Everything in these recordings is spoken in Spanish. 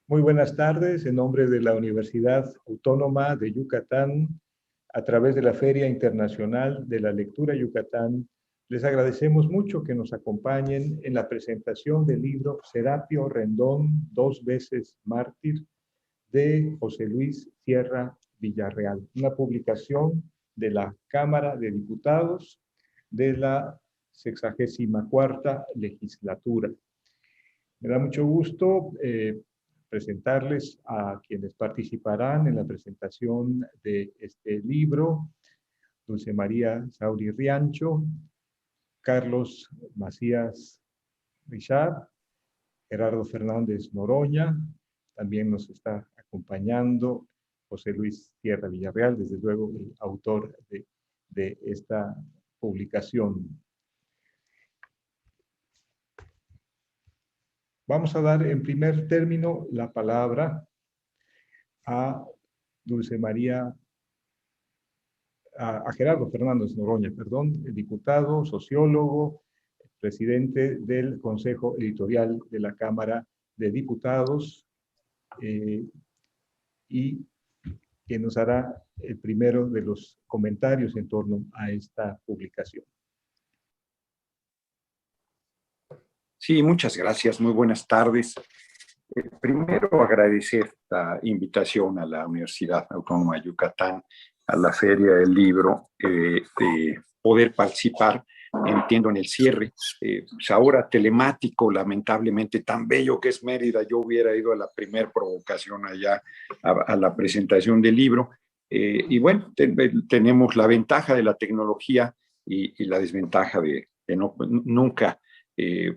Muy buenas tardes, en nombre de la Universidad Autónoma de Yucatán, a través de la Feria Internacional de la Lectura Yucatán, les agradecemos mucho que nos acompañen en la presentación del libro Serapio Rendón, dos veces mártir, de José Luis Sierra Villarreal, una publicación de la Cámara de Diputados de la 64ª legislatura. Me da mucho gusto presentarles a quienes participarán en la presentación de este libro: Dulce María Sauri Riancho, Carlos Macías Richard, Gerardo Fernández Noroña. También nos está acompañando José Luis Sierra Villarreal, desde luego el autor de esta publicación. Vamos a dar en primer término la palabra a Dulce María, a Gerardo Fernández Noroña, perdón, el diputado, sociólogo, presidente del Consejo Editorial de la Cámara de Diputados, y quien nos hará el primero de los comentarios en torno a esta publicación. Sí, muchas gracias. Muy buenas tardes. Primero, agradecer la invitación a la Universidad Autónoma de Yucatán, a la Feria del Libro, de poder participar, entiendo, en el cierre. Pues ahora telemático, lamentablemente, tan bello que es Mérida. Yo hubiera ido a la primera provocación allá, a la presentación del libro. Y bueno, tenemos la ventaja de la tecnología y la desventaja de nunca,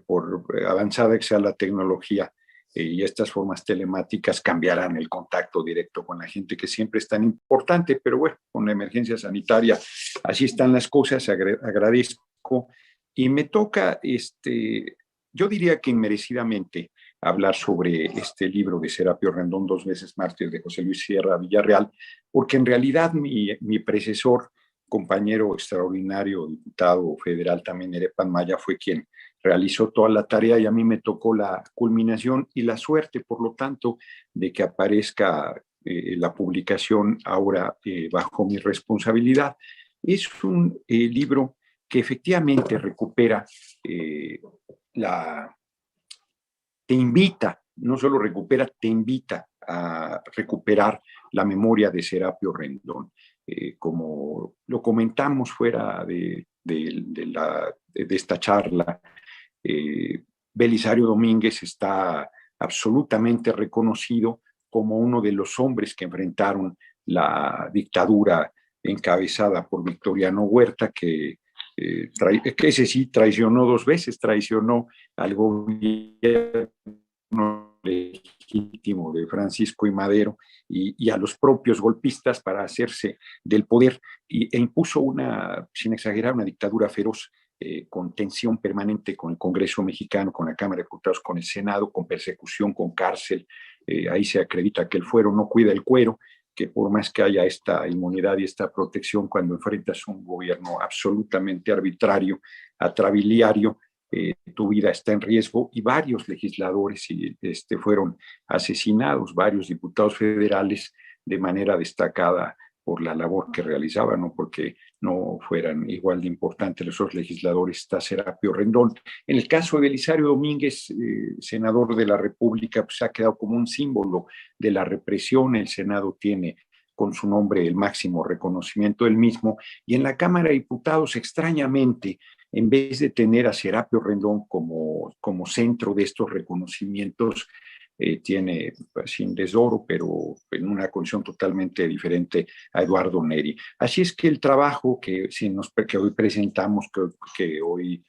por avanzada que sea la tecnología, y estas formas telemáticas cambiarán el contacto directo con la gente, que siempre es tan importante, pero bueno, con la emergencia sanitaria así están las cosas. Agradezco y me toca, yo diría que inmerecidamente, hablar sobre este libro de Serapio Rendón, dos veces mártir, de José Luis Sierra Villarreal, porque en realidad mi predecesor, compañero extraordinario, diputado federal también, Erepan Maya, fue quien realizó toda la tarea, y a mí me tocó la culminación y la suerte, por lo tanto, de que aparezca la publicación ahora bajo mi responsabilidad. Es un libro que efectivamente recupera, te invita, no solo recupera, te invita a recuperar la memoria de Serapio Rendón. Como lo comentamos fuera de esta charla, Belisario Domínguez está absolutamente reconocido como uno de los hombres que enfrentaron la dictadura encabezada por Victoriano Huerta, que ese sí traicionó dos veces, traicionó al gobierno legítimo de Francisco I. Madero y a los propios golpistas para hacerse del poder, e impuso sin exagerar, una dictadura feroz, con tensión permanente con el Congreso mexicano, con la Cámara de Diputados, con el Senado, con persecución, con cárcel. Ahí se acredita que el fuero no cuida el cuero, que por más que haya esta inmunidad y esta protección, cuando enfrentas un gobierno absolutamente arbitrario, atrabiliario, tu vida está en riesgo. Y varios legisladores fueron asesinados, varios diputados federales, de manera destacada por la labor que realizaban, no porque no fueran igual de importantes los otros legisladores. Está Serapio Rendón. En el caso de Belisario Domínguez, senador de la República, pues ha quedado como un símbolo de la represión. El Senado tiene con su nombre el máximo reconocimiento del mismo, y en la Cámara de Diputados, extrañamente, en vez de tener a Serapio Rendón como centro de estos reconocimientos, tiene, sin desdoro, pero en una condición totalmente diferente, a Eduardo Neri. Así es que el trabajo que hoy presentamos, que hoy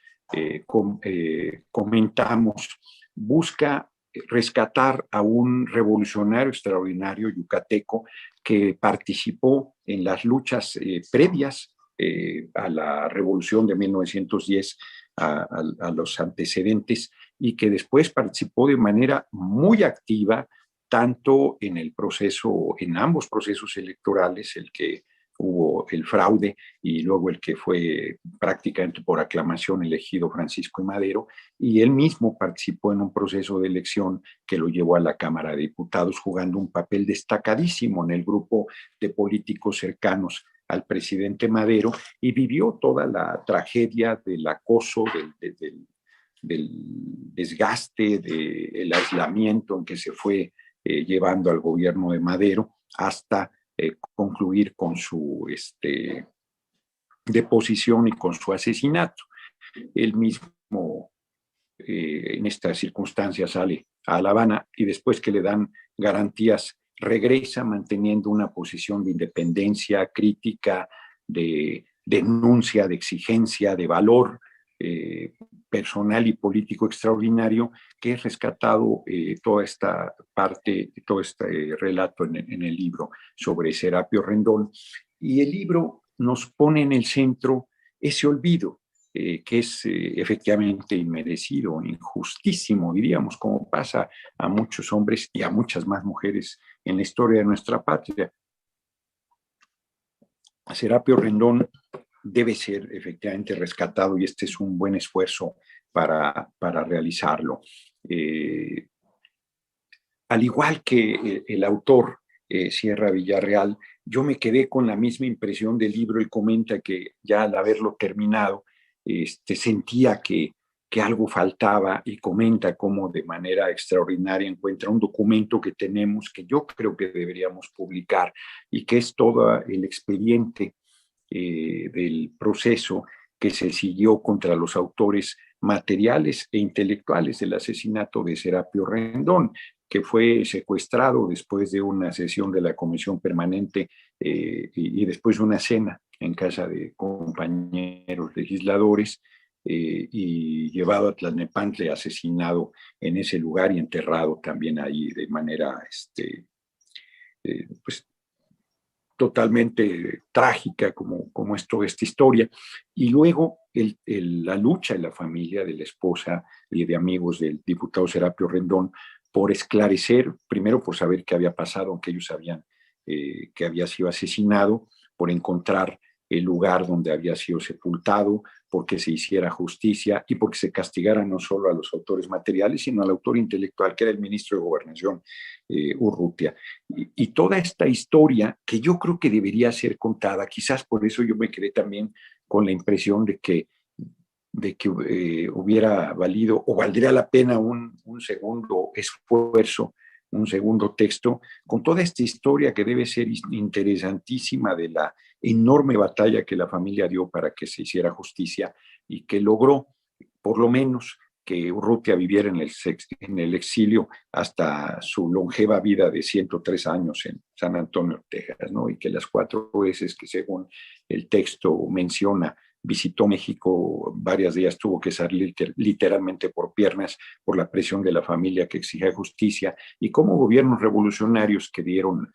comentamos, busca rescatar a un revolucionario extraordinario yucateco que participó en las luchas previas a la revolución de 1910, a los antecedentes, y que después participó de manera muy activa tanto en el proceso, en ambos procesos electorales, el que hubo el fraude y luego el que fue prácticamente por aclamación elegido Francisco I. Madero, y él mismo participó en un proceso de elección que lo llevó a la Cámara de Diputados, jugando un papel destacadísimo en el grupo de políticos cercanos al presidente Madero, y vivió toda la tragedia del acoso, del desgaste, del aislamiento en que se fue llevando al gobierno de Madero hasta concluir con su deposición y con su asesinato. Él mismo en estas circunstancias sale a La Habana y después que le dan garantías regresa manteniendo una posición de independencia, crítica, de denuncia, de exigencia, de valor personal y político extraordinario, que es rescatado toda esta parte, todo este relato en el libro sobre Serapio Rendón. Y el libro nos pone en el centro ese olvido, que es efectivamente inmerecido, injustísimo, diríamos, como pasa a muchos hombres y a muchas más mujeres en la historia de nuestra patria. Serapio Rendón debe ser efectivamente rescatado y este es un buen esfuerzo para realizarlo. Al igual que el autor Sierra Villarreal, yo me quedé con la misma impresión del libro. Él comenta que ya al haberlo terminado, sentía que algo faltaba y comenta cómo de manera extraordinaria encuentra un documento que tenemos que yo creo que deberíamos publicar y que es todo el expediente del proceso que se siguió contra los autores materiales e intelectuales del asesinato de Serapio Rendón, que fue secuestrado después de una sesión de la Comisión Permanente y después de una cena en casa de compañeros legisladores y llevado a Tlalnepantla, asesinado en ese lugar y enterrado también ahí de manera pues, totalmente trágica como es toda esta historia. Y luego la lucha de la familia, de la esposa y de amigos del diputado Serapio Rendón por esclarecer, primero por saber qué había pasado, aunque ellos sabían que había sido asesinado, por encontrar el lugar donde había sido sepultado, porque se hiciera justicia y porque se castigara no solo a los autores materiales, sino al autor intelectual, que era el ministro de Gobernación, Urrutia. Y toda esta historia que yo creo que debería ser contada, quizás por eso yo me quedé también con la impresión de que hubiera valido o valdría la pena un segundo esfuerzo, un segundo texto, con toda esta historia que debe ser interesantísima de la enorme batalla que la familia dio para que se hiciera justicia y que logró, por lo menos, que Urrutia viviera en el exilio hasta su longeva vida de 103 años en San Antonio, Texas, ¿no? Y que las 4 veces que según el texto menciona visitó México, varias de ellas tuvo que salir literalmente por piernas por la presión de la familia que exigía justicia, y como gobiernos revolucionarios que dieron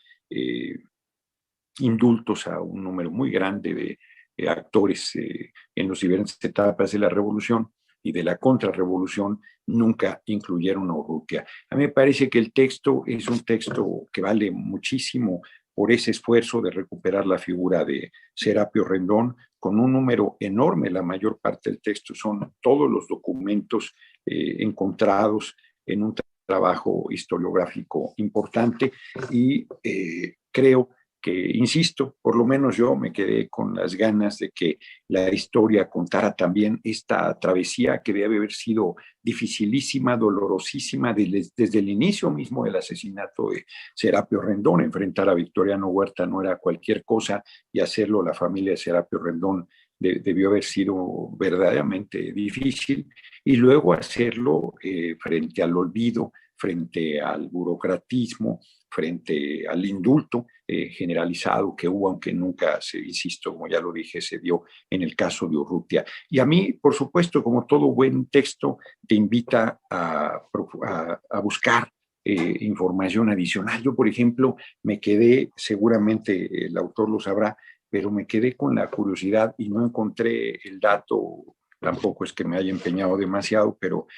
indultos a un número muy grande de actores en las diversas etapas de la revolución y de la contrarrevolución, nunca incluyeron a Urrutia. A mí me parece que el texto es un texto que vale muchísimo por ese esfuerzo de recuperar la figura de Serapio Rendón, con un número enorme. La mayor parte del texto son todos los documentos encontrados en un trabajo historiográfico importante, y creo que, insisto, por lo menos yo me quedé con las ganas de que la historia contara también esta travesía que debe haber sido dificilísima, dolorosísima, desde el inicio mismo del asesinato de Serapio Rendón. Enfrentar a Victoriano Huerta no era cualquier cosa, y hacerlo la familia de Serapio Rendón debió haber sido verdaderamente difícil, y luego hacerlo frente al olvido, frente al burocratismo, frente al indulto generalizado que hubo, aunque nunca, insisto, como ya lo dije, se dio en el caso de Urrutia. Y a mí, por supuesto, como todo buen texto, te invita a buscar información adicional. Yo, por ejemplo, me quedé, seguramente el autor lo sabrá, pero me quedé con la curiosidad y no encontré el dato. Tampoco es que me haya empeñado demasiado, pero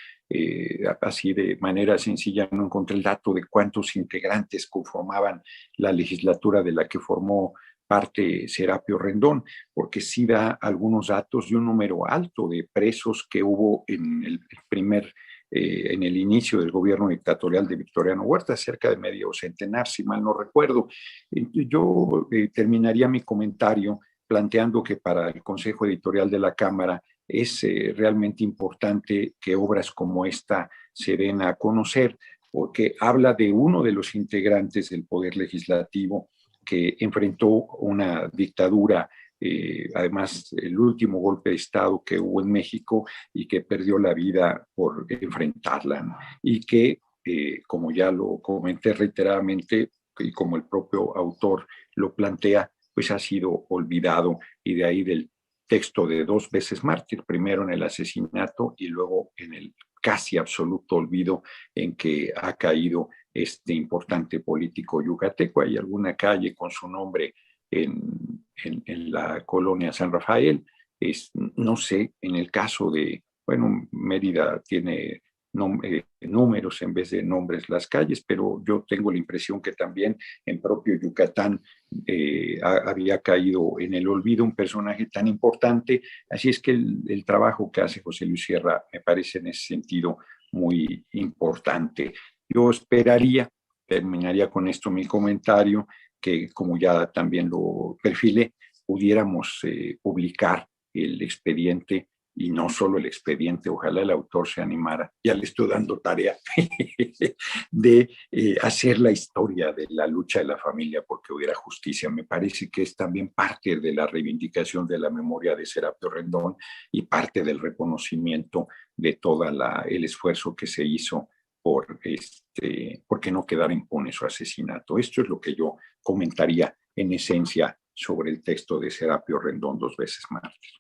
así de manera sencilla no encontré el dato de cuántos integrantes conformaban la legislatura de la que formó parte Serapio Rendón, porque sí da algunos datos de un número alto de presos que hubo en en el inicio del gobierno dictatorial de Victoriano Huerta, cerca de medio centenar, si mal no recuerdo. Yo terminaría mi comentario planteando que para el Consejo Editorial de la Cámara es realmente importante que obras como esta se den a conocer, porque habla de uno de los integrantes del Poder Legislativo que enfrentó una dictadura, además el último golpe de Estado que hubo en México y que perdió la vida por enfrentarla, ¿no? Y que, como ya lo comenté reiteradamente y como el propio autor lo plantea, pues ha sido olvidado, y de ahí del texto de 2 veces mártir, primero en el asesinato y luego en el casi absoluto olvido en que ha caído este importante político yucateco. Hay alguna calle con su nombre en la colonia San Rafael. No sé, en el caso de, bueno, Mérida tiene números en vez de nombres las calles, pero yo tengo la impresión que también en propio Yucatán había caído en el olvido un personaje tan importante. Así es que el trabajo que hace José Luis Sierra me parece en ese sentido muy importante. Yo esperaría, terminaría con esto mi comentario, que como ya también lo perfilé, pudiéramos publicar el expediente, y no solo el expediente, ojalá el autor se animara, ya le estoy dando tarea de hacer la historia de la lucha de la familia porque hubiera justicia. Me parece que es también parte de la reivindicación de la memoria de Serapio Rendón y parte del reconocimiento de todo el esfuerzo que se hizo porque no quedara impune su asesinato. Esto es lo que yo comentaría en esencia sobre el texto de Serapio Rendón, 2 veces mártir.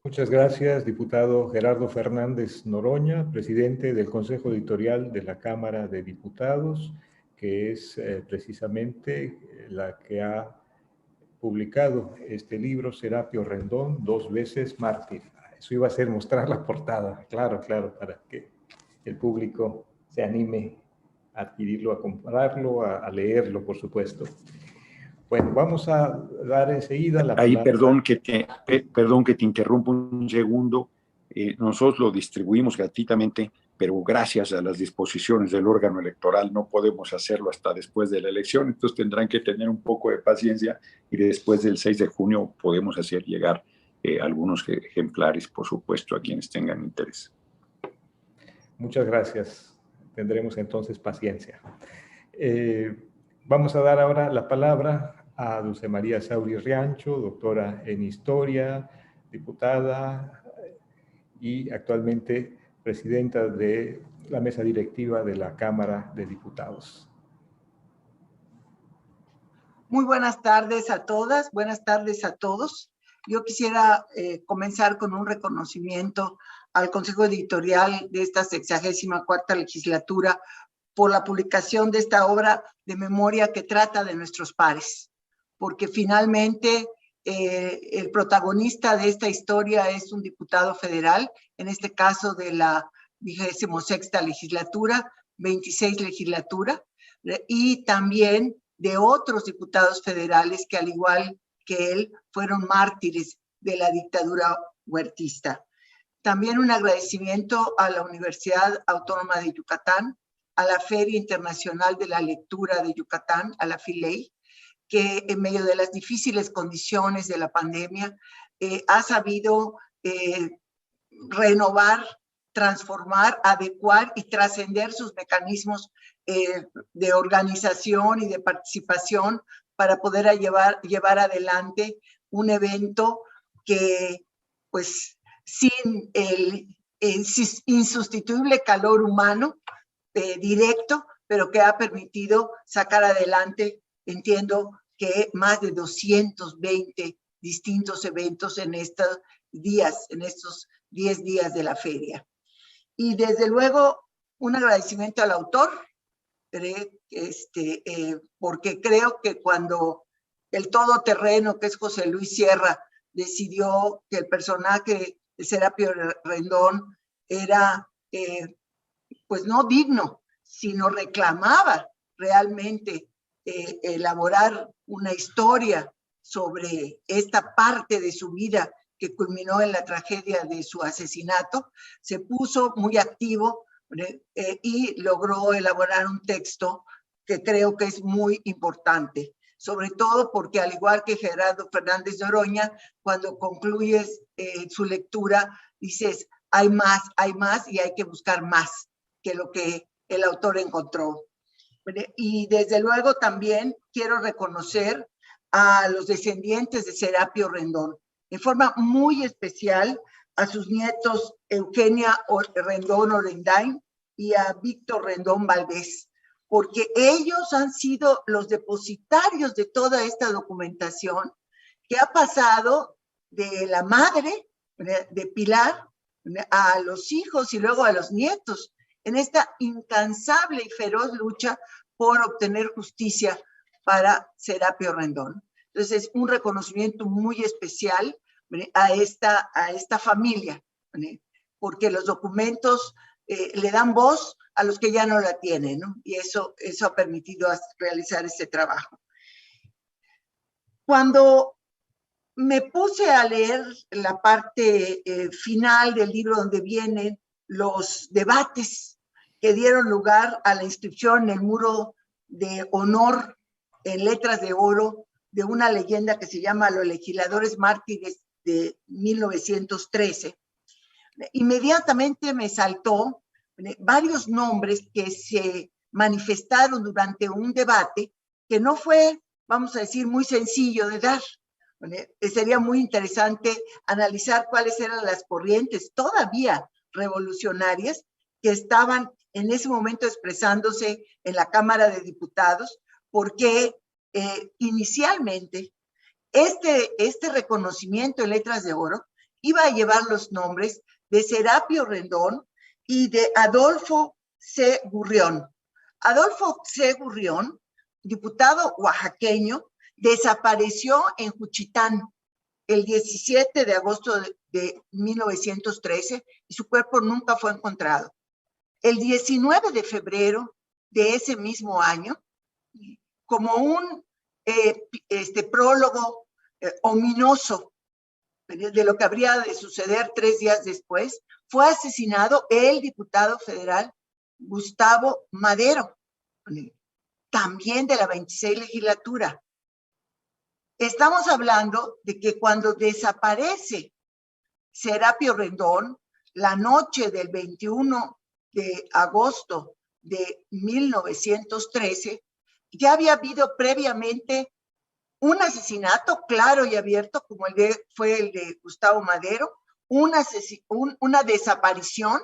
Muchas gracias, diputado Gerardo Fernández Noroña, presidente del Consejo Editorial de la Cámara de Diputados, que es precisamente la que ha publicado este libro, Serapio Rendón, 2 veces mártir. Eso iba a ser mostrar la portada, claro, para que el público se anime a adquirirlo, a comprarlo, a leerlo, por supuesto. Bueno, vamos a dar enseguida la Ahí, palabra. perdón que te interrumpa un segundo. Nosotros lo distribuimos gratuitamente, pero gracias a las disposiciones del órgano electoral no podemos hacerlo hasta después de la elección, entonces tendrán que tener un poco de paciencia y después del 6 de junio podemos hacer llegar algunos ejemplares, por supuesto, a quienes tengan interés. Muchas gracias. Tendremos entonces paciencia. Vamos a dar ahora la palabra a Dulce María Sauri Riancho, doctora en Historia, diputada y actualmente presidenta de la mesa directiva de la Cámara de Diputados. Muy buenas tardes a todas, buenas tardes a todos. Yo quisiera comenzar con un reconocimiento al Consejo Editorial de esta 64ª legislatura por la publicación de esta obra de memoria que trata de nuestros pares, porque finalmente el protagonista de esta historia es un diputado federal, en este caso de la 26ª legislatura, 26 legislatura, y también de otros diputados federales que, al igual que él, fueron mártires de la dictadura huertista. También un agradecimiento a la Universidad Autónoma de Yucatán, a la Feria Internacional de la Lectura de Yucatán, a la FILEY, que en medio de las difíciles condiciones de la pandemia ha sabido renovar, transformar, adecuar y trascender sus mecanismos de organización y de participación para poder llevar adelante un evento que, pues, sin el insustituible calor humano directo, pero que ha permitido sacar adelante, entiendo que más de 220 distintos eventos en estos 10 días de la feria. Y desde luego un agradecimiento al autor, porque creo que cuando el todoterreno, que es José Luis Sierra, decidió que el personaje de Serapio Rendón era pues no digno, sino reclamaba realmente elaborar una historia sobre esta parte de su vida que culminó en la tragedia de su asesinato, se puso muy activo y logró elaborar un texto que creo que es muy importante, sobre todo porque al igual que Gerardo Fernández de Oroña, cuando concluyes su lectura, dices, hay más y hay que buscar más que lo que el autor encontró. Y desde luego también quiero reconocer a los descendientes de Serapio Rendón, en forma muy especial a sus nietos Eugenia Rendón Orendain y a Víctor Rendón Valdés, porque ellos han sido los depositarios de toda esta documentación que ha pasado de la madre, de Pilar, a los hijos y luego a los nietos, en esta incansable y feroz lucha por obtener justicia para Serapio Rendón. Entonces, un reconocimiento muy especial a esta familia, porque los documentos le dan voz a los que ya no la tienen, ¿no? Y eso ha permitido realizar este trabajo. Cuando me puse a leer la parte final del libro donde vienen los debates que dieron lugar a la inscripción en el muro de honor en letras de oro de una leyenda que se llama Los Legisladores Mártires de 1913, inmediatamente me saltó varios nombres que se manifestaron durante un debate que no fue, vamos a decir, muy sencillo de dar. Sería muy interesante analizar cuáles eran las corrientes todavía revolucionarias que estaban en ese momento expresándose en la Cámara de Diputados, porque inicialmente este reconocimiento en letras de oro iba a llevar los nombres de Serapio Rendón y de Adolfo C. Gurrión. Adolfo C. Gurrión, diputado oaxaqueño, desapareció en Juchitán el 17 de agosto de 1913 y su cuerpo nunca fue encontrado. El 19 de febrero de ese mismo año, como un prólogo ominoso de lo que habría de suceder 3 días después, fue asesinado el diputado federal Gustavo Madero, también de la 26 legislatura. Estamos hablando de que cuando desaparece Serapio Rendón, la noche del 21 de agosto de 1913, ya había habido previamente un asesinato claro y abierto, como fue el de Gustavo Madero, una desaparición,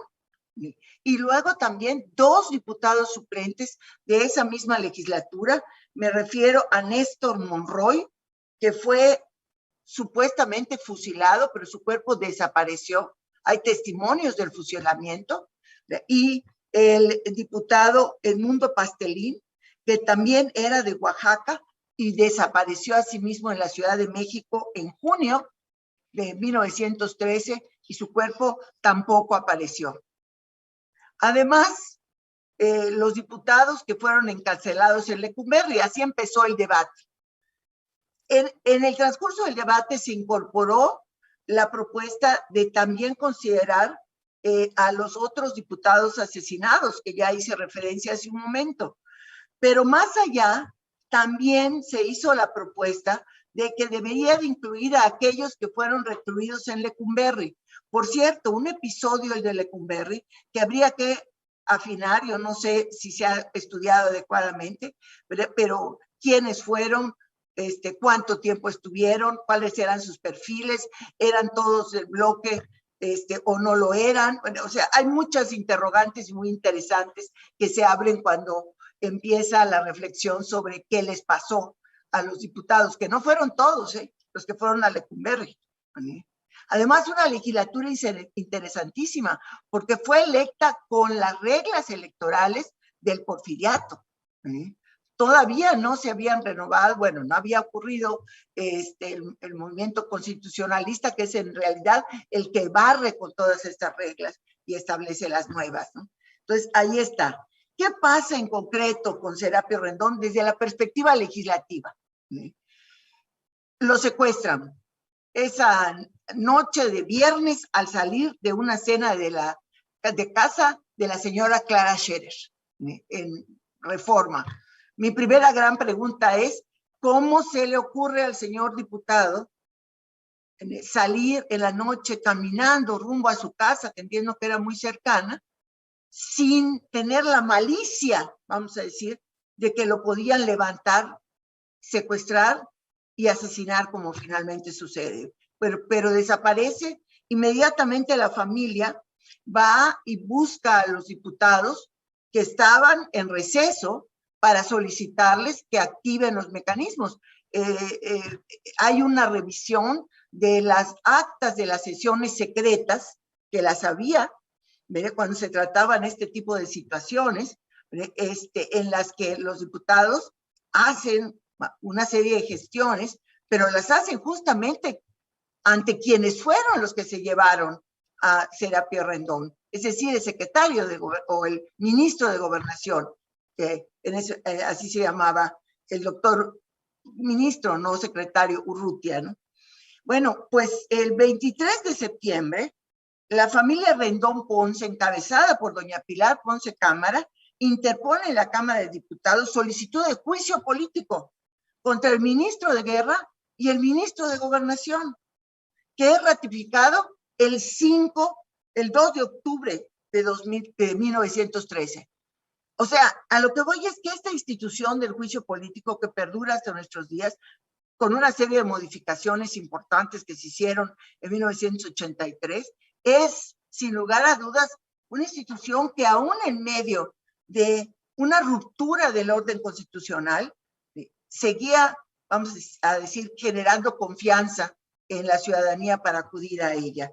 y luego también 2 diputados suplentes de esa misma legislatura. Me refiero a Néstor Monroy, que fue supuestamente fusilado, pero su cuerpo desapareció. Hay testimonios del fusilamiento. Y el diputado Edmundo Pastelín, que también era de Oaxaca y desapareció asimismo en la Ciudad de México en junio de 1913 y su cuerpo tampoco apareció. Además, los diputados que fueron encarcelados en Lecumberri, así empezó el debate. En el transcurso del debate se incorporó la propuesta de también considerar a los otros diputados asesinados, que ya hice referencia hace un momento. Pero más allá, también se hizo la propuesta de que debería de incluir a aquellos que fueron recluidos en Lecumberri. Por cierto, un episodio, el de Lecumberri, que habría que afinar, yo no sé si se ha estudiado adecuadamente, pero quiénes fueron, cuánto tiempo estuvieron, cuáles eran sus perfiles, eran todos del bloque o no lo eran. Bueno, o sea, hay muchas interrogantes muy interesantes que se abren cuando empieza la reflexión sobre qué les pasó a los diputados, que no fueron todos, los que fueron a Lecumberri. Además, una legislatura interesantísima, porque fue electa con las reglas electorales del porfiriato. Todavía no se habían renovado, bueno, no había ocurrido el movimiento constitucionalista, que es en realidad el que barre con todas estas reglas y establece las nuevas, ¿no? Entonces, ahí está. ¿Qué pasa en concreto con Serapio Rendón desde la perspectiva legislativa? Lo secuestran esa noche de viernes al salir de una cena de casa de la señora Clara Scherer en Reforma. Mi primera gran pregunta es, ¿cómo se le ocurre al señor diputado salir en la noche caminando rumbo a su casa, que entiendo que era muy cercana, sin tener la malicia, vamos a decir, de que lo podían levantar, secuestrar y asesinar como finalmente sucede? Pero desaparece. Inmediatamente la familia va y busca a los diputados que estaban en receso para solicitarles que activen los mecanismos. Hay una revisión de las actas de las sesiones secretas, que las había, cuando se trataban este tipo de situaciones, en las que los diputados hacen una serie de gestiones, pero las hacen justamente ante quienes fueron los que se llevaron a Serapio Rendón, es decir, el secretario o el ministro de Gobernación, así se llamaba el doctor ministro, no secretario, Urrutia, ¿no? Bueno, pues el 23 de septiembre, la familia Rendón Ponce, encabezada por doña Pilar Ponce Cámara, interpone en la Cámara de Diputados solicitud de juicio político contra el ministro de Guerra y el ministro de Gobernación, que es ratificado el 2 de octubre de 1913. O sea, a lo que voy es que esta institución del juicio político, que perdura hasta nuestros días, con una serie de modificaciones importantes que se hicieron en 1983, es, sin lugar a dudas, una institución que aún en medio de una ruptura del orden constitucional, seguía, vamos a decir, generando confianza en la ciudadanía para acudir a ella.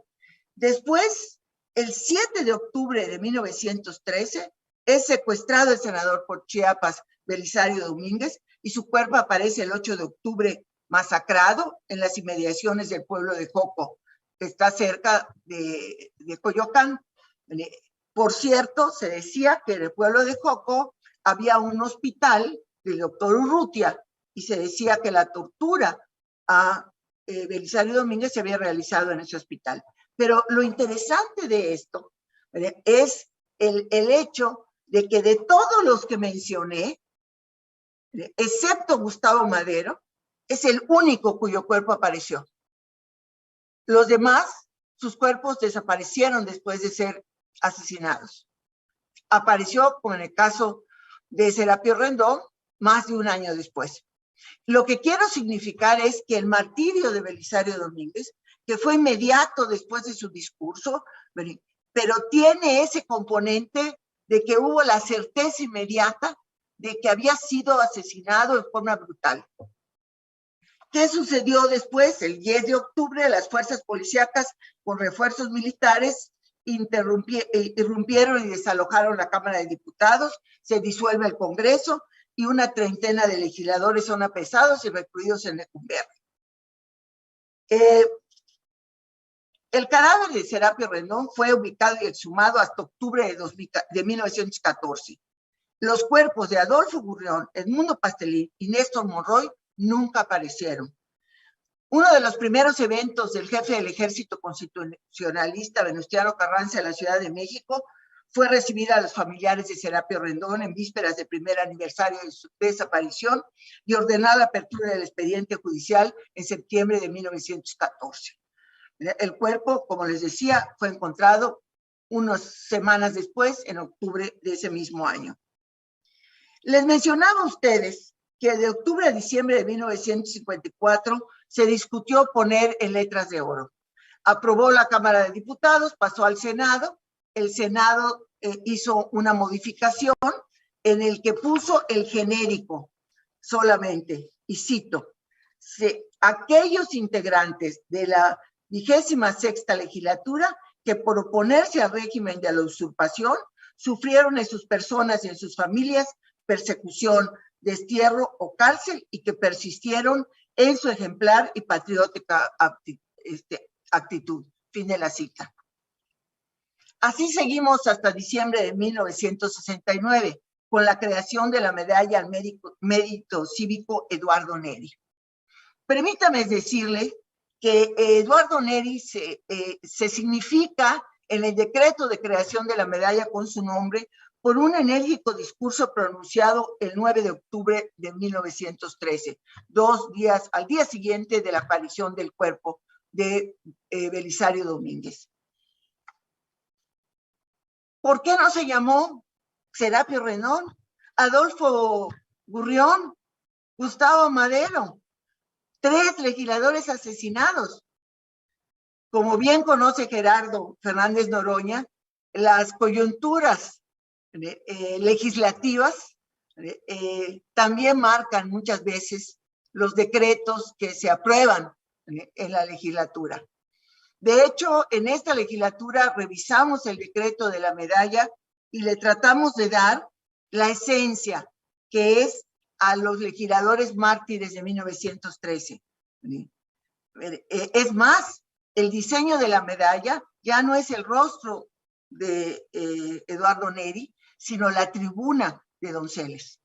Después, el 7 de octubre de 1913, es secuestrado el senador por Chiapas, Belisario Domínguez, y su cuerpo aparece el 8 de octubre masacrado en las inmediaciones del pueblo de Joco, que está cerca de Coyoacán. Por cierto, se decía que en el pueblo de Joco había un hospital del doctor Urrutia, y se decía que la tortura a Belisario Domínguez se había realizado en ese hospital. Pero lo interesante de esto es el hecho de que de todos los que mencioné, excepto Gustavo Madero, es el único cuyo cuerpo apareció. Los demás, sus cuerpos desaparecieron después de ser asesinados. Apareció, como en el caso de Serapio Rendón, más de un año después. Lo que quiero significar es que el martirio de Belisario Domínguez, que fue inmediato después de su discurso, pero tiene ese componente de que hubo la certeza inmediata de que había sido asesinado en forma brutal. ¿Qué sucedió después? El 10 de octubre, las fuerzas policíacas con refuerzos militares irrumpieron y desalojaron la Cámara de Diputados, se disuelve el Congreso y una treintena de legisladores son apresados y recluidos en Lecumberri. El cadáver de Serapio Rendón fue ubicado y exhumado hasta octubre de 1914. Los cuerpos de Adolfo Gurrión, Edmundo Pastelín y Néstor Monroy nunca aparecieron. Uno de los primeros eventos del jefe del ejército constitucionalista, Venustiano Carranza, en la Ciudad de México, fue recibir a los familiares de Serapio Rendón en vísperas del primer aniversario de su desaparición y ordenar la apertura del expediente judicial en septiembre de 1914. El cuerpo, como les decía, fue encontrado unas semanas después, en octubre de ese mismo año. Les mencionaba a ustedes que de octubre a diciembre de 1954 se discutió poner en letras de oro. Aprobó la Cámara de Diputados, pasó al Senado. El Senado hizo una modificación en el que puso el genérico solamente, y cito, aquellos integrantes de la 26ª legislatura que por oponerse al régimen de la usurpación sufrieron en sus personas y en sus familias persecución, destierro o cárcel y que persistieron en su ejemplar y patriótica actitud. Fin de la cita. Así seguimos hasta diciembre de 1969. con la creación de la medalla al mérito cívico Eduardo Neri. Permítame decirle que Eduardo Neri se significa en el decreto de creación de la medalla con su nombre por un enérgico discurso pronunciado el 9 de octubre de 1913, al día siguiente de la aparición del cuerpo de Belisario Domínguez. ¿Por qué no se llamó Serapio Rendón, Adolfo Gurrión, Gustavo Madero? 3 legisladores asesinados. Como bien conoce Gerardo Fernández Noroña, las coyunturas legislativas también marcan muchas veces los decretos que se aprueban en la legislatura. De hecho, en esta legislatura revisamos el decreto de la medalla y le tratamos de dar la esencia, que es a los legisladores mártires de 1913. Es más, el diseño de la medalla ya no es el rostro de Eduardo Neri, sino la tribuna de Donceles.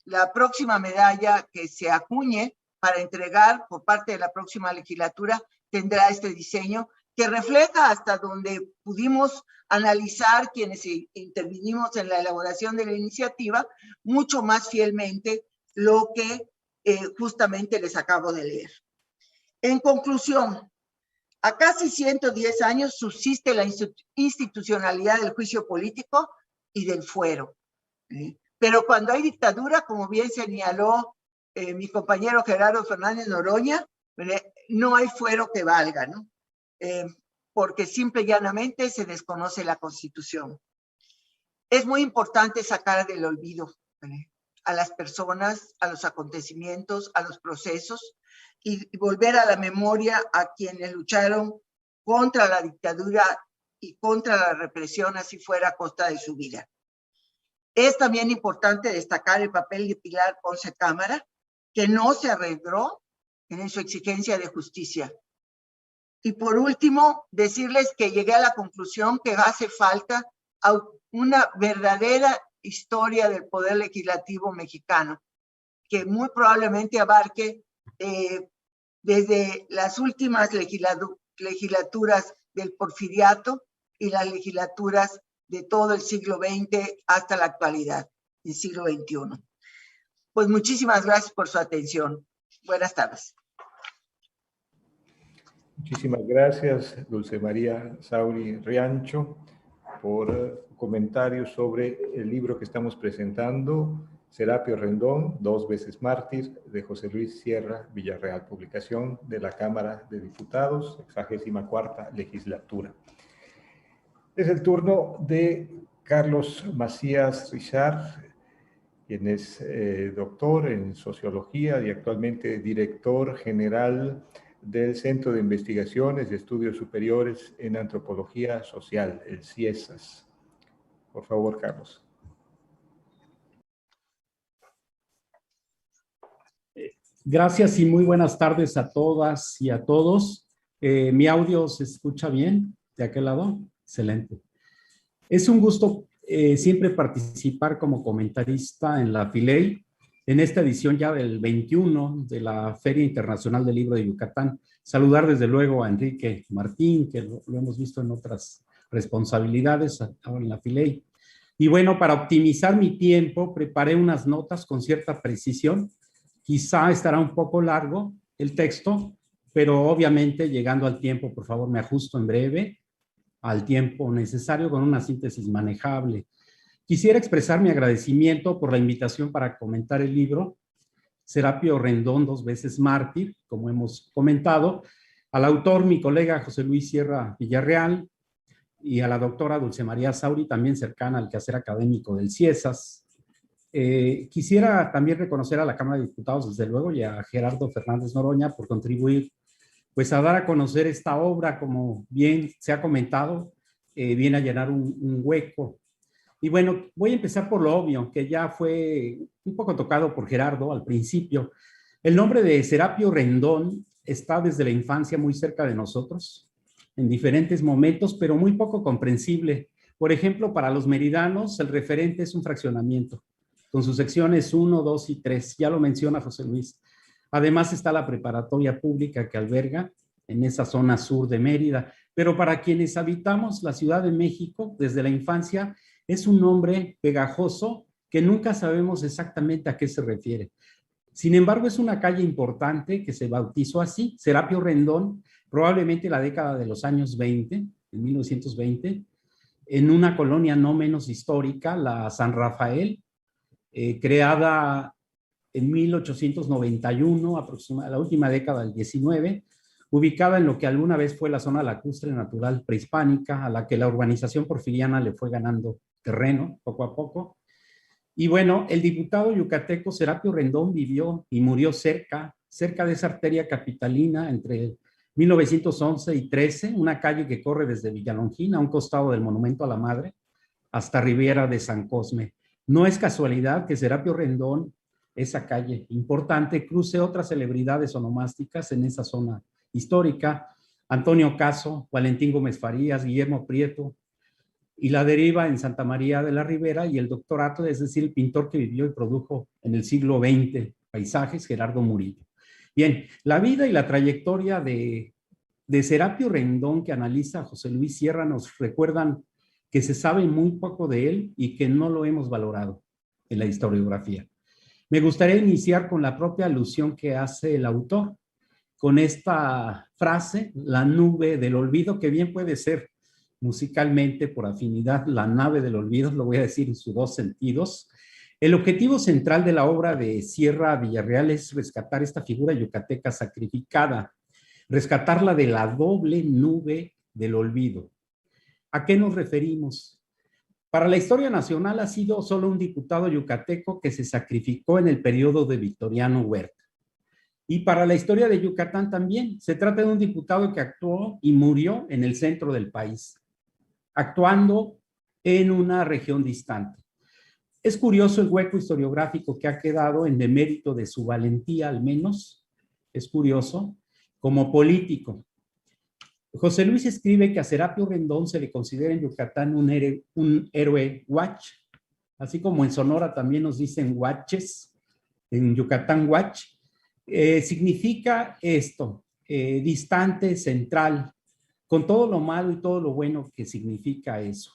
La próxima medalla que se acuñe para entregar por parte de la próxima legislatura tendrá este diseño que refleja hasta donde pudimos analizar quienes intervinimos en la elaboración de la iniciativa, mucho más fielmente lo que justamente les acabo de leer. En conclusión, a casi 110 años subsiste la institucionalidad del juicio político y del fuero. Pero cuando hay dictadura, como bien señaló mi compañero Gerardo Fernández Noroña, no hay fuero que valga, ¿no? Porque simple y llanamente se desconoce la Constitución. Es muy importante sacar del olvido a las personas, a los acontecimientos, a los procesos, y volver a la memoria a quienes lucharon contra la dictadura y contra la represión, así fuera a costa de su vida. Es también importante destacar el papel de Pilar Ponce Cámara, que no se arregló en su exigencia de justicia. Y por último, decirles que llegué a la conclusión que hace falta una verdadera historia del Poder Legislativo mexicano, que muy probablemente abarque desde las últimas legislaturas del Porfiriato y las legislaturas de todo el siglo XX hasta la actualidad, el siglo XXI. Pues muchísimas gracias por su atención. Buenas tardes. Muchísimas gracias, Dulce María Sauri Riancho, por comentarios sobre el libro que estamos presentando, Serapio Rendón, 2 veces mártir, de José Luis Sierra Villarreal, publicación de la Cámara de Diputados, 64ª legislatura. Es el turno de Carlos Macías Richard, quien es doctor en sociología y actualmente director general del Centro de Investigaciones y Estudios Superiores en Antropología Social, el CIESAS. Por favor, Carlos. Gracias y muy buenas tardes a todas y a todos. ¿Mi audio se escucha bien de aquel lado? Excelente. Es un gusto siempre participar como comentarista en la FILEY, en esta edición ya del 21 de la Feria Internacional del Libro de Yucatán. Saludar desde luego a Enrique Martín, que lo hemos visto en otras responsabilidades ahora en la FILEY. Y bueno, para optimizar mi tiempo, preparé unas notas con cierta precisión. Quizá estará un poco largo el texto, pero obviamente llegando al tiempo, por favor, me ajusto en breve al tiempo necesario con una síntesis manejable. Quisiera expresar mi agradecimiento por la invitación para comentar el libro Serapio Rendón, 2 veces mártir, como hemos comentado, al autor, mi colega José Luis Sierra Villarreal, y a la doctora Dulce María Sauri, también cercana al quehacer académico del CIESAS. Quisiera también reconocer a la Cámara de Diputados, desde luego, y a Gerardo Fernández Noroña por contribuir pues a dar a conocer esta obra, como bien se ha comentado, viene a llenar un hueco. Y bueno, voy a empezar por lo obvio, que ya fue un poco tocado por Gerardo al principio. El nombre de Serapio Rendón está desde la infancia muy cerca de nosotros, en diferentes momentos, pero muy poco comprensible. Por ejemplo, para los meridanos, el referente es un fraccionamiento. con sus secciones 1, 2 y 3. Ya lo menciona José Luis. Además está la preparatoria pública que alberga en esa zona sur de Mérida. Pero para quienes habitamos la Ciudad de México desde la infancia, es un nombre pegajoso que nunca sabemos exactamente a qué se refiere. Sin embargo, es una calle importante que se bautizó así, Serapio Rendón, probablemente en la década de los años 20, en 1920, en una colonia no menos histórica, la San Rafael, creada en 1891, aproximadamente la última década del 19, ubicada en lo que alguna vez fue la zona lacustre natural prehispánica, a la que la urbanización porfiriana le fue ganando terreno poco a poco. Y bueno, el diputado yucateco Serapio Rendón vivió y murió cerca de esa arteria capitalina entre 1911 y 13, una calle que corre desde Villalongín, a un costado del Monumento a la Madre, hasta Riviera de San Cosme. No es casualidad que Serapio Rendón, esa calle importante, cruce otras celebridades onomásticas en esa zona histórica, Antonio Caso, Valentín Gómez Farías, Guillermo Prieto, y la deriva en Santa María de la Ribera, y el doctor Atl, es decir, el pintor que vivió y produjo en el siglo XX paisajes, Gerardo Murillo. Bien, la vida y la trayectoria de Serapio Rendón que analiza José Luis Sierra nos recuerdan que se sabe muy poco de él y que no lo hemos valorado en la historiografía. Me gustaría iniciar con la propia alusión que hace el autor, con esta frase, la nube del olvido, que bien puede ser musicalmente por afinidad la nave del olvido, lo voy a decir en sus dos sentidos. El objetivo central de la obra de Sierra Villarreal es rescatar esta figura yucateca sacrificada, rescatarla de la doble nube del olvido. ¿A qué nos referimos? Para la historia nacional ha sido solo un diputado yucateco que se sacrificó en el periodo de Victoriano Huerta. Y para la historia de Yucatán también, se trata de un diputado que actuó y murió en el centro del país, actuando en una región distante. Es curioso el hueco historiográfico que ha quedado en demérito de su valentía, al menos, es curioso, como político. José Luis escribe que a Serapio Rendón se le considera en Yucatán un héroe huach, así como en Sonora también nos dicen huaches, en Yucatán huach. Significa esto, distante, central, con todo lo malo y todo lo bueno que significa eso.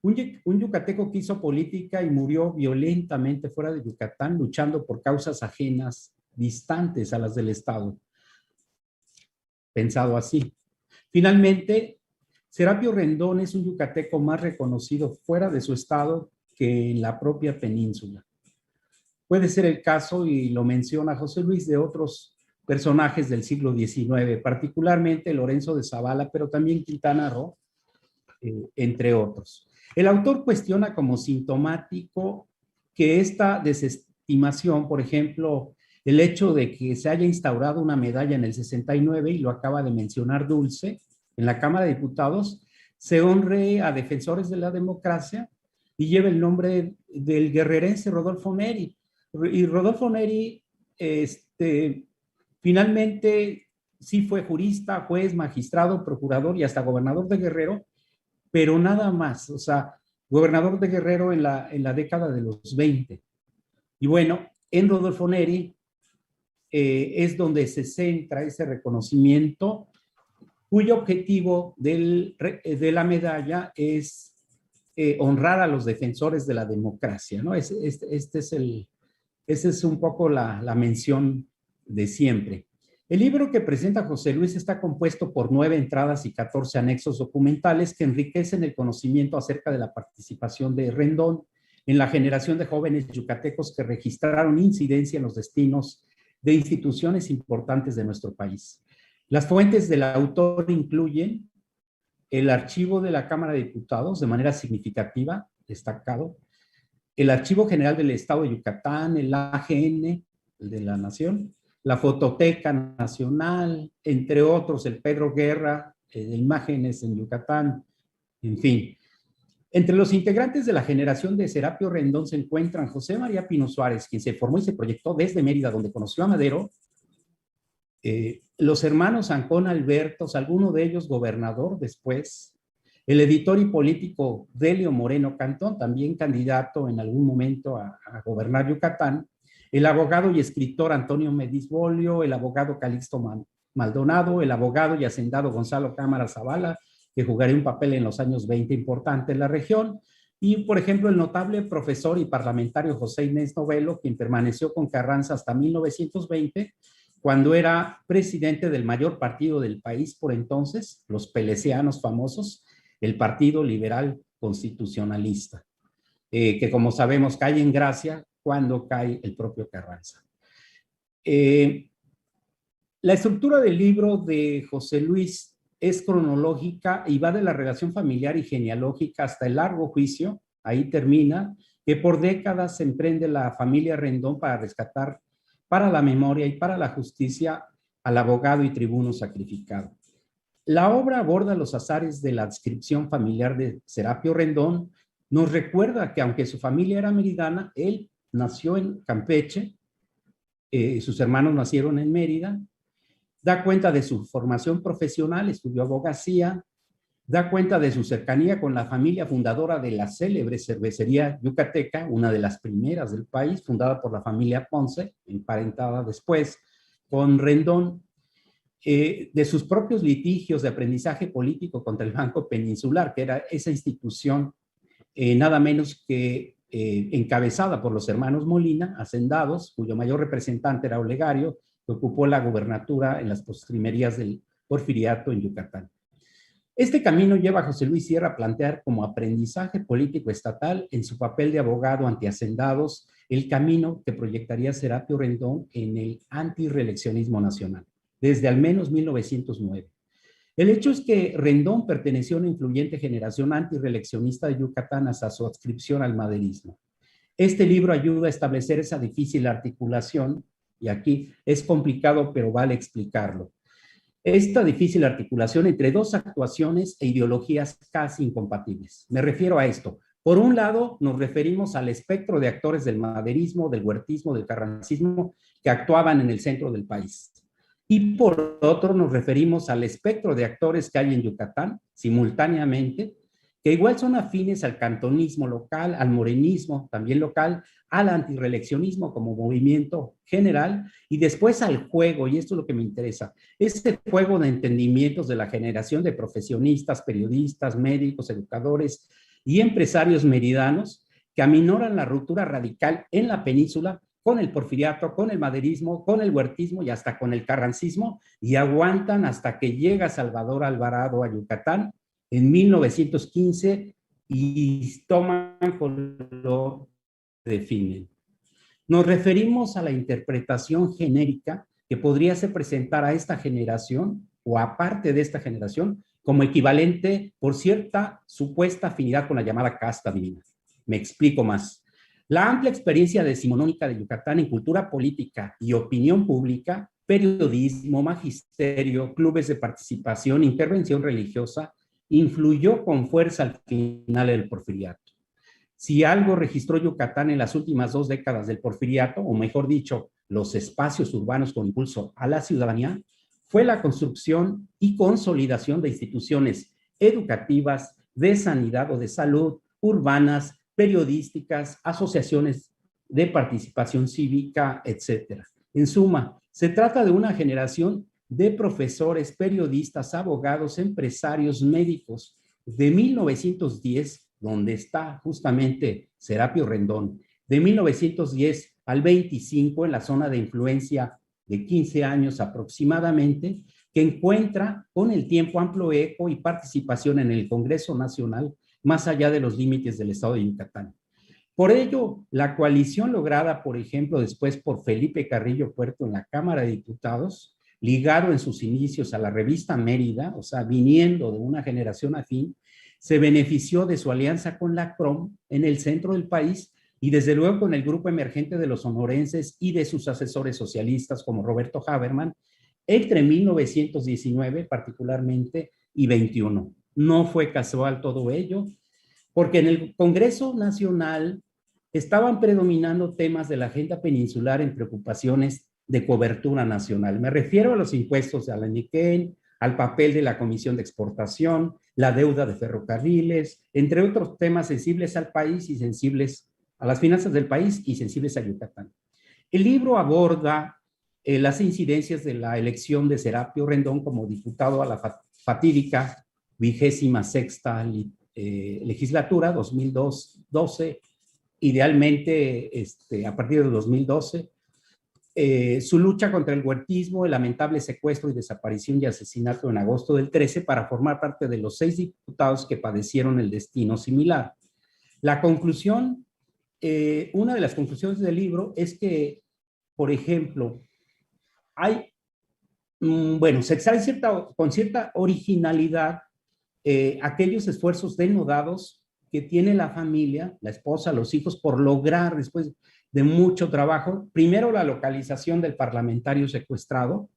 Un yucateco que hizo política y murió violentamente fuera de Yucatán, luchando por causas ajenas, distantes a las del Estado. Pensado así. Finalmente, Serapio Rendón es un yucateco más reconocido fuera de su estado que en la propia península. Puede ser el caso, y lo menciona José Luis, de otros personajes del siglo XIX, particularmente Lorenzo de Zavala, pero también Quintana Roo, entre otros. El autor cuestiona como sintomático que esta desestimación, por ejemplo, el hecho de que se haya instaurado una medalla en el 69, y lo acaba de mencionar Dulce, en la Cámara de Diputados, se honre a defensores de la democracia y lleva el nombre del guerrerense Rodolfo Neri. Y Rodolfo Neri, finalmente sí fue jurista, juez, magistrado, procurador y hasta gobernador de Guerrero, pero nada más, o sea, gobernador de Guerrero en la década de los 20. Y bueno, en Rodolfo Neri es donde se centra ese reconocimiento, cuyo objetivo de la medalla es honrar a los defensores de la democracia, ¿no? Esa es un poco la mención de siempre. El libro que presenta José Luis está compuesto por 9 entradas y 14 anexos documentales que enriquecen el conocimiento acerca de la participación de Rendón en la generación de jóvenes yucatecos que registraron incidencia en los destinos de instituciones importantes de nuestro país. Las fuentes del autor incluyen el archivo de la Cámara de Diputados, de manera significativa, destacado, el Archivo General del Estado de Yucatán, el AGN, el de la Nación, la Fototeca Nacional, entre otros, el Pedro Guerra, de Imágenes en Yucatán, en fin. Entre los integrantes de la generación de Serapio Rendón se encuentran José María Pino Suárez, quien se formó y se proyectó desde Mérida, donde conoció a Madero, los hermanos Ancón Albertos, alguno de ellos gobernador después, El editor y político Delio Moreno Cantón, también candidato en algún momento a gobernar Yucatán, el abogado y escritor Antonio Mediz Bolio, el abogado Calixto Maldonado, el abogado y hacendado Gonzalo Cámara Zavala, que jugaría un papel en los años 20 importante en la región, y, por ejemplo, el notable profesor y parlamentario José Inés Novelo, quien permaneció con Carranza hasta 1920, cuando era presidente del mayor partido del país por entonces, los pelesianos famosos, el Partido Liberal Constitucionalista, que como sabemos cae en gracia cuando cae el propio Carranza. La estructura del libro de José Luis es cronológica y va de la relación familiar y genealógica hasta el largo juicio, ahí termina, que por décadas se emprende la familia Rendón para rescatar para la memoria y para la justicia al abogado y tribuno sacrificado. La obra aborda los azares de la adscripción familiar de Serapio Rendón, nos recuerda que aunque su familia era meridana, él nació en Campeche, sus hermanos nacieron en Mérida, da cuenta de su formación profesional, estudió abogacía, da cuenta de su cercanía con la familia fundadora de la célebre cervecería yucateca, una de las primeras del país, fundada por la familia Ponce, emparentada después con Rendón, de sus propios litigios de aprendizaje político contra el Banco Peninsular, que era esa institución nada menos que encabezada por los hermanos Molina, hacendados, cuyo mayor representante era Olegario, que ocupó la gubernatura en las postrimerías del Porfiriato en Yucatán. Este camino lleva a José Luis Sierra a plantear como aprendizaje político estatal en su papel de abogado antihacendados el camino que proyectaría Serapio Rendón en el antirreeleccionismo nacional, desde al menos 1909. El hecho es que Rendón perteneció a una influyente generación antirreeleccionista de Yucatán hasta su adscripción al maderismo. Este libro ayuda a establecer esa difícil articulación, y aquí es complicado, pero vale explicarlo. Esta difícil articulación entre dos actuaciones e ideologías casi incompatibles. Me refiero a esto. Por un lado, nos referimos al espectro de actores del maderismo, del huertismo, del carrancismo que actuaban en el centro del país. Y por otro, nos referimos al espectro de actores que hay en Yucatán, simultáneamente, que igual son afines al cantonismo local, al morenismo también local, al antirreeleccionismo como movimiento general, y después al juego, y esto es lo que me interesa, este juego de entendimientos de la generación de profesionistas, periodistas, médicos, educadores y empresarios meridanos que aminoran la ruptura radical en la península con el porfiriato, con el maderismo, con el huertismo y hasta con el carrancismo, y aguantan hasta que llega Salvador Alvarado a Yucatán en 1915 y toman color, definen. Nos referimos a la interpretación genérica que podría se presentar a esta generación o a parte de esta generación como equivalente por cierta supuesta afinidad con la llamada casta divina. Me explico más. La amplia experiencia decimonónica de Yucatán en cultura política y opinión pública, periodismo, magisterio, clubes de participación, intervención religiosa, influyó con fuerza al final del porfiriato. Si algo registró Yucatán en las últimas 2 décadas del porfiriato, o mejor dicho, los espacios urbanos con impulso a la ciudadanía, fue la construcción y consolidación de instituciones educativas, de sanidad o de salud, urbanas, periodísticas, asociaciones de participación cívica, etc. En suma, se trata de una generación de profesores, periodistas, abogados, empresarios, médicos, de 1910, donde está justamente Serapio Rendón, de 1910 al 25 en la zona de influencia de 15 años aproximadamente, que encuentra con el tiempo amplio eco y participación en el Congreso Nacional, más allá de los límites del estado de Yucatán. Por ello, la coalición lograda, por ejemplo, después por Felipe Carrillo Puerto en la Cámara de Diputados, ligado en sus inicios a la revista Mérida, o sea, viniendo de una generación afín, se benefició de su alianza con la CROM en el centro del país y desde luego con el grupo emergente de los sonorenses y de sus asesores socialistas como Roberto Haberman entre 1919 particularmente y 21. No fue casual todo ello, porque en el Congreso Nacional estaban predominando temas de la agenda peninsular en preocupaciones de cobertura nacional. Me refiero a los impuestos de Alaniquén, al papel de la Comisión de Exportación, la deuda de ferrocarriles, entre otros temas sensibles al país y sensibles a las finanzas del país y sensibles a Yucatán. El libro aborda las incidencias de la elección de Serapio Rendón como diputado a la fatídica 26ª legislatura, 2012, idealmente a partir de 2012, su lucha contra el huertismo, el lamentable secuestro y desaparición y asesinato en agosto del 13 para formar parte de los 6 diputados que padecieron el destino similar. La conclusión, una de las conclusiones del libro es que, por ejemplo, se extrae con cierta originalidad aquellos esfuerzos denodados que tiene la familia, la esposa, los hijos, por lograr, después de mucho trabajo, primero la localización del parlamentario secuestrado,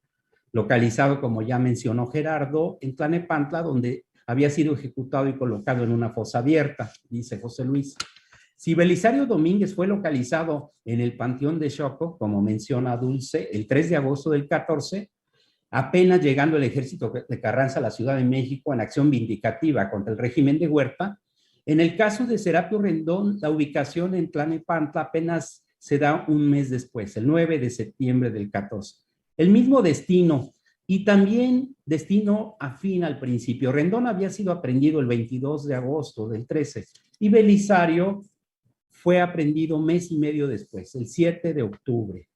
localizado, como ya mencionó Gerardo, en Tlalnepantla, donde había sido ejecutado y colocado en una fosa abierta, dice José Luis. Si Belisario Domínguez fue localizado en el Panteón de Xoco, como menciona Dulce, el 3 de agosto del 14, apenas llegando el ejército de Carranza a la Ciudad de México en acción vindicativa contra el régimen de Huerta. En el caso de Serapio Rendón, la ubicación en Tlalnepantla apenas se da un mes después, el 9 de septiembre del 14. El mismo destino, y también destino afín al principio. Rendón había sido aprehendido el 22 de agosto del 13 y Belisario fue aprehendido mes y medio después, el 7 de octubre.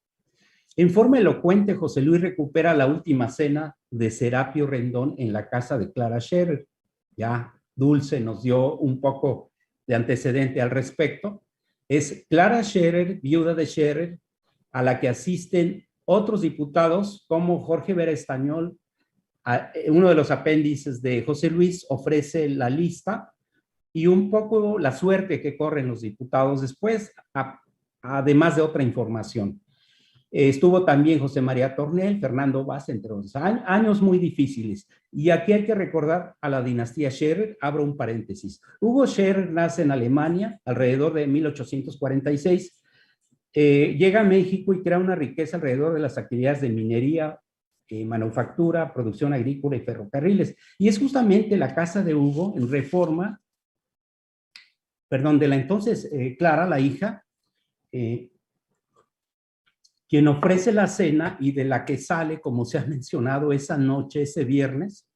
En forma elocuente, José Luis recupera la última cena de Serapio Rendón en la casa de Clara Scherer. Ya Dulce nos dio un poco de antecedente al respecto. Es Clara Scherer, viuda de Scherer, a la que asisten otros diputados como Jorge Vera Estañol. Uno de los apéndices de José Luis ofrece la lista y un poco la suerte que corren los diputados después, además de otra información. Estuvo también José María Tornel, Fernando Vaz, entre otros. Años muy difíciles. Y aquí hay que recordar a la dinastía Scherer. Abro un paréntesis. Hugo Scherer nace en Alemania alrededor de 1846. Llega a México y crea una riqueza alrededor de las actividades de minería, manufactura, producción agrícola y ferrocarriles. Y es justamente la casa de Hugo en Reforma, de la entonces Clara, la hija, quien ofrece la cena y de la que sale, como se ha mencionado, esa noche, ese viernes.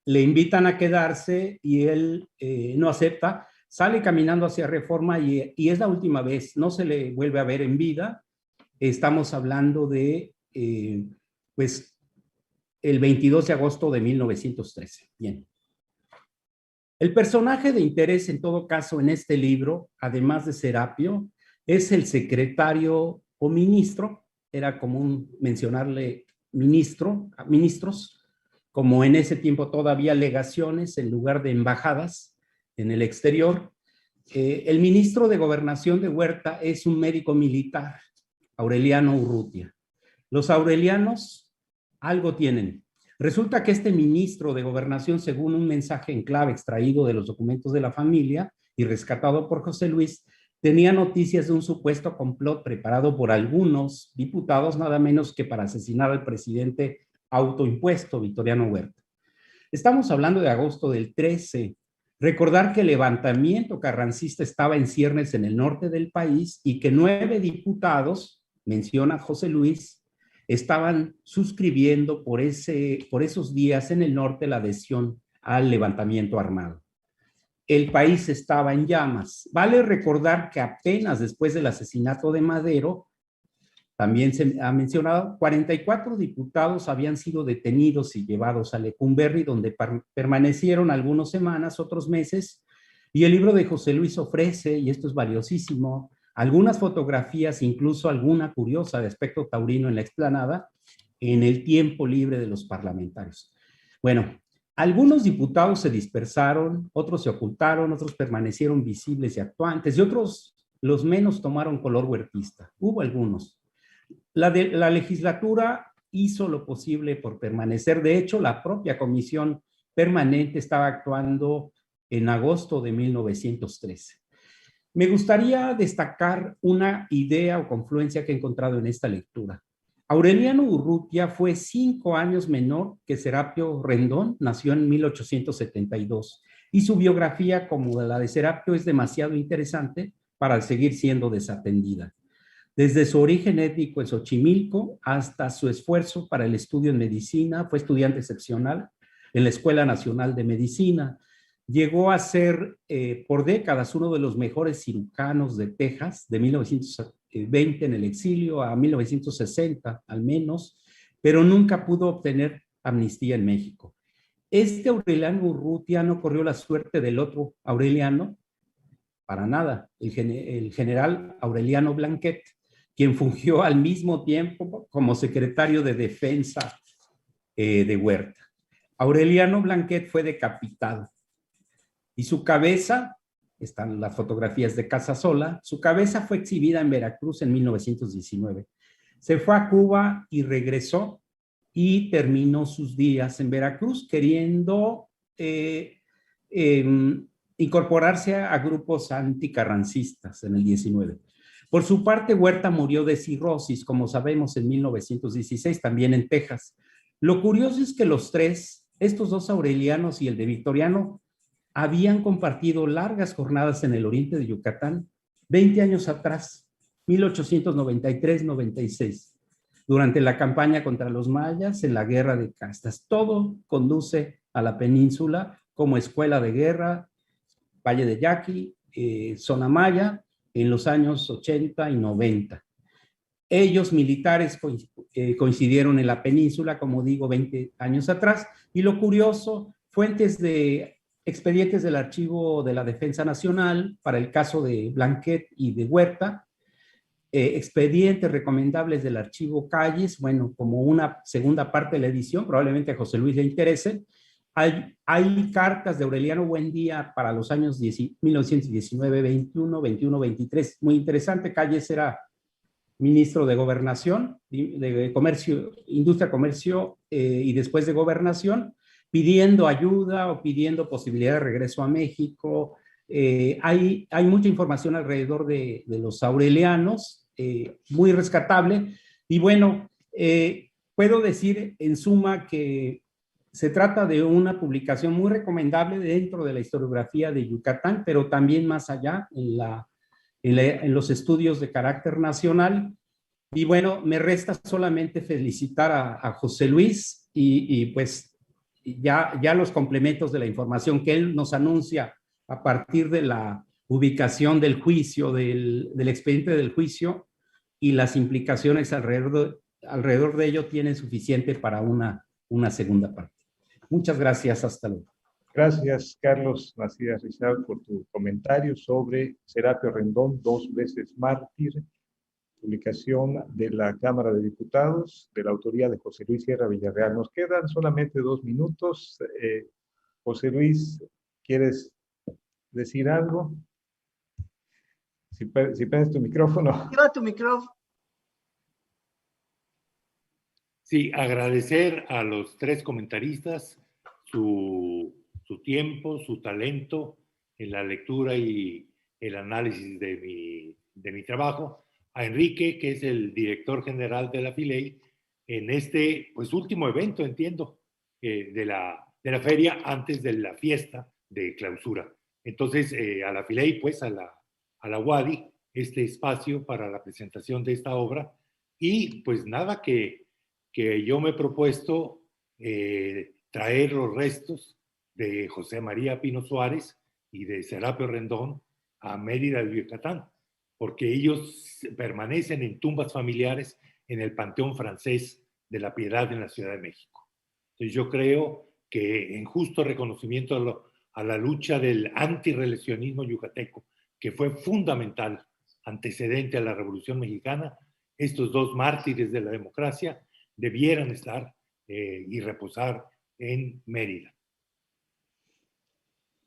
Le invitan a quedarse y él no acepta, sale caminando hacia Reforma y es la última vez, no se le vuelve a ver en vida. Estamos hablando de, el 22 de agosto de 1913. Bien. El personaje de interés, en todo caso, en este libro, además de Serapio, es el secretario o ministro, era común mencionarle ministros, como en ese tiempo todavía legaciones en lugar de embajadas en el exterior. El ministro de Gobernación de Huerta es un médico militar, Aureliano Urrutia. Los aurelianos algo tienen. Resulta que este ministro de Gobernación, según un mensaje en clave extraído de los documentos de la familia y rescatado por José Luis, tenía noticias de un supuesto complot preparado por algunos diputados, nada menos que para asesinar al presidente autoimpuesto, Victoriano Huerta. Estamos hablando de agosto del 13. Recordar que el levantamiento carrancista estaba en ciernes en el norte del país y que 9 diputados, menciona José Luis, estaban suscribiendo por esos días en el norte la adhesión al levantamiento armado. El país estaba en llamas. Vale recordar que apenas después del asesinato de Madero, también se ha mencionado, 44 diputados habían sido detenidos y llevados a Lecumberri, donde permanecieron algunas semanas, otros meses, y el libro de José Luis ofrece, y esto es valiosísimo, algunas fotografías, incluso alguna curiosa de aspecto taurino en la explanada, en el tiempo libre de los parlamentarios. Bueno, algunos diputados se dispersaron, otros se ocultaron, otros permanecieron visibles y actuantes, y otros, los menos, tomaron color huertista. Hubo algunos. La legislatura hizo lo posible por permanecer. De hecho, la propia comisión permanente estaba actuando en agosto de 1913. Me gustaría destacar una idea o confluencia que he encontrado en esta lectura. Aureliano Urrutia fue 5 años menor que Serapio Rendón, nació en 1872, y su biografía, como la de Serapio, es demasiado interesante para seguir siendo desatendida. Desde su origen étnico en Xochimilco hasta su esfuerzo para el estudio en medicina, fue estudiante excepcional en la Escuela Nacional de Medicina. Llegó a ser por décadas uno de los mejores cirujanos de Texas, de 1920 en el exilio a 1960 al menos, pero nunca pudo obtener amnistía en México. Este Aureliano Urrutia no corrió la suerte del otro Aureliano, para nada, el general Aureliano Blanquet, quien fungió al mismo tiempo como secretario de Defensa de Huerta. Aureliano Blanquet fue decapitado y su cabeza, están las fotografías de Casasola, su cabeza fue exhibida en Veracruz en 1919. Se fue a Cuba y regresó y terminó sus días en Veracruz queriendo incorporarse a grupos anticarrancistas en el 19. Por su parte, Huerta murió de cirrosis, como sabemos, en 1916, también en Texas. Lo curioso es que los tres, estos dos Aurelianos y el de Victoriano, habían compartido largas jornadas en el oriente de Yucatán 20 años atrás, 1893-96, durante la campaña contra los mayas en la Guerra de Castas. Todo conduce a la península como escuela de guerra, Valle de Yaqui, zona maya, en los años 80 y 90. Ellos, militares, coincidieron en la península, como digo, 20 años atrás. Y lo curioso, fuentes de expedientes del Archivo de la Defensa Nacional para el caso de Blanquet y de Huerta, expedientes recomendables del Archivo Calles, bueno, como una segunda parte de la edición, probablemente a José Luis le interese. Hay cartas de Aureliano Buendía para los años 1919, 21, 21, 23. Muy interesante. Calles era ministro de Gobernación, de Comercio, Industria, Comercio y después de Gobernación, pidiendo ayuda o pidiendo posibilidad de regreso a México. Hay mucha información alrededor de los aurelianos, muy rescatable. Y bueno, puedo decir en suma que se trata de una publicación muy recomendable dentro de la historiografía de Yucatán, pero también más allá en los estudios de carácter nacional. Y bueno, me resta solamente felicitar a José Luis y pues ya los complementos de la información que él nos anuncia a partir de la ubicación del juicio, del expediente del juicio y las implicaciones alrededor de ello tienen suficiente para una segunda parte. Muchas gracias, hasta luego. Gracias, Carlos Macías Rizal, por tu comentario sobre Serapio Rendón, 2 veces mártir, publicación de la Cámara de Diputados, de la autoría de José Luis Sierra Villarreal. Nos quedan solamente 2 minutos. José Luis, ¿quieres decir algo? Si prendes tu micrófono. Lleva tu micrófono. Sí, agradecer a los 3 comentaristas su tiempo, su talento en la lectura y el análisis de mi trabajo. A Enrique, que es el director general de la FILEI, en este pues, último evento, entiendo, de la feria antes de la fiesta de clausura. Entonces, a la FILEI, pues a la UADY, este espacio para la presentación de esta obra. Y pues nada, que yo me he propuesto traer los restos de José María Pino Suárez y de Serapio Rendón a Mérida de Yucatán, porque ellos permanecen en tumbas familiares en el Panteón Francés de la Piedad en la Ciudad de México. Entonces yo creo que en justo reconocimiento a la lucha del antirreeleccionismo yucateco, que fue fundamental, antecedente a la Revolución Mexicana, estos 2 mártires de la democracia debieran estar y reposar en Mérida.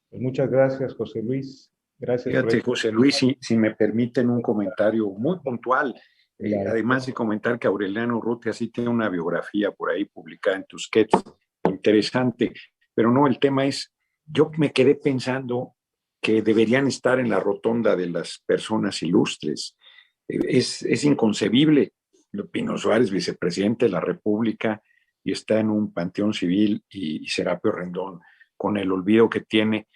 Pues muchas gracias, José Luis. Gracias. Fíjate, José Luis, si me permiten un comentario muy puntual, claro. Además de comentar que Aureliano Urrutia sí tiene una biografía por ahí publicada en Tusquets, interesante, pero no, el tema es, yo me quedé pensando que deberían estar en la rotonda de las personas ilustres. Es inconcebible Pino Suárez, vicepresidente de la República, y está en un panteón civil, y Serapio Rendón, con el olvido que tiene.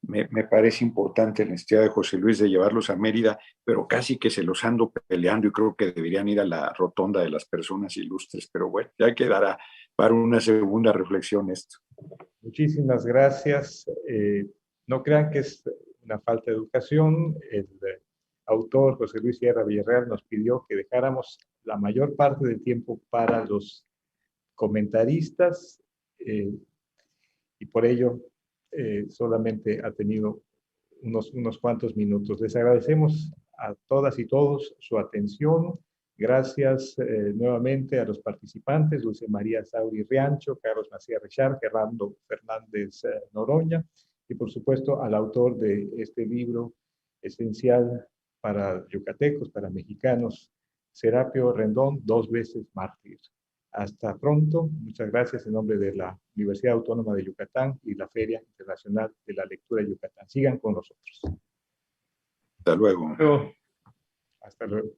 Me parece importante la necesidad de José Luis de llevarlos a Mérida, pero casi que se los ando peleando y creo que deberían ir a la rotonda de las personas ilustres. Pero bueno, ya quedará para una segunda reflexión esto. Muchísimas gracias. No crean que es una falta de educación. El autor José Luis Sierra Villarreal nos pidió que dejáramos la mayor parte del tiempo para los comentaristas y por ello solamente ha tenido unos cuantos minutos. Les agradecemos a todas y todos su atención. Gracias nuevamente a los participantes, Dulce María Sauri Riancho, Carlos Macías Richard, Gerardo Fernández Noroña, y por supuesto al autor de este libro esencial para yucatecos, para mexicanos, Serapio Rendón, 2 veces mártir. Hasta pronto. Muchas gracias en nombre de la Universidad Autónoma de Yucatán y la Feria Internacional de la Lectura de Yucatán. Sigan con nosotros. Hasta luego. Hasta luego.